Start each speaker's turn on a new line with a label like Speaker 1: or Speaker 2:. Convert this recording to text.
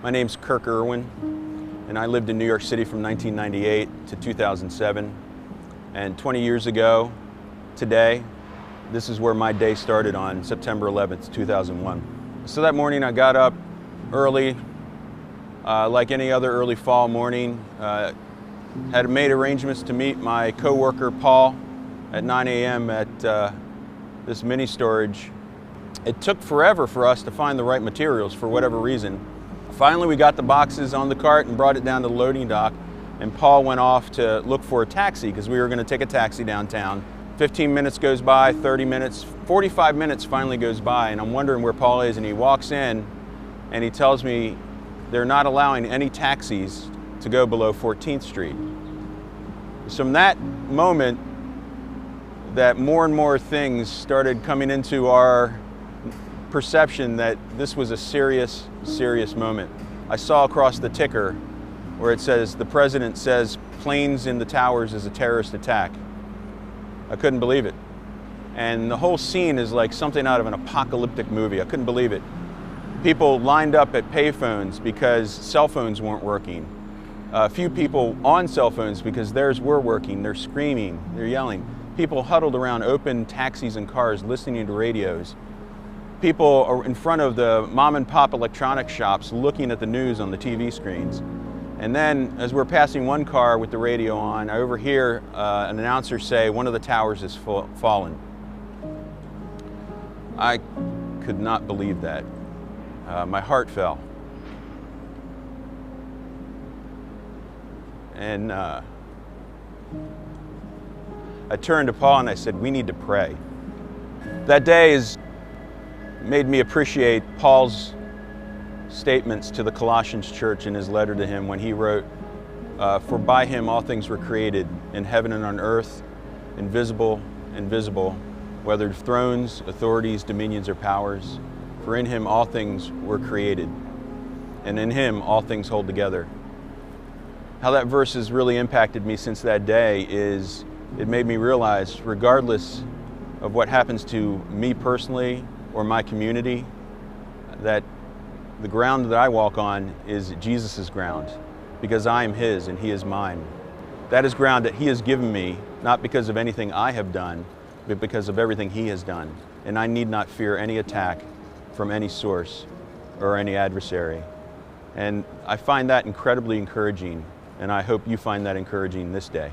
Speaker 1: My name's Kirk Irwin, and I lived in New York City from 1998 to 2007. And 20 years ago, today, this is where my day started on September 11th, 2001. So that morning I got up early, like any other early fall morning. Had made arrangements to meet my coworker Paul at 9 a.m. at this mini storage. It took forever for us to find the right materials for whatever reason. Finally, we got the boxes on the cart and brought it down to the loading dock, and Paul went off to look for a taxi because we were going to take a taxi downtown. 15 minutes goes by, 30 minutes, 45 minutes finally goes by, and I'm wondering where Paul is, and he walks in and he tells me they're not allowing any taxis to go below 14th Street. So from that moment, that more and more things started coming into our perception that this was a serious, serious moment. I saw across the ticker where it says, the president says planes in the towers is a terrorist attack. I couldn't believe it. And the whole scene is like something out of an apocalyptic movie. I couldn't believe it. People lined up at payphones because cell phones weren't working. A few people on cell phones because theirs were working. They're screaming, they're yelling. People huddled around open taxis and cars listening to radios. People are in front of the mom and pop electronics shops looking at the news on the TV screens. And then as we're passing one car with the radio on, I overhear an announcer say, one of the towers has fallen. I could not believe that. My heart fell. And I turned to Paul and I said, we need to pray. That day has made me appreciate Paul's statements to the Colossians church in his letter to him when he wrote, for by him all things were created in heaven and on earth, invisible and visible, whether thrones, authorities, dominions, or powers. For in him all things were created, and in him all things hold together. How that verse has really impacted me since that day is it made me realize, regardless of what happens to me personally or my community, that the ground that I walk on is Jesus' ground, because I am his and he is mine. That is ground that he has given me, not because of anything I have done, but because of everything he has done. And I need not fear any attack from any source or any adversary. And I find that incredibly encouraging, and I hope you find that encouraging this day.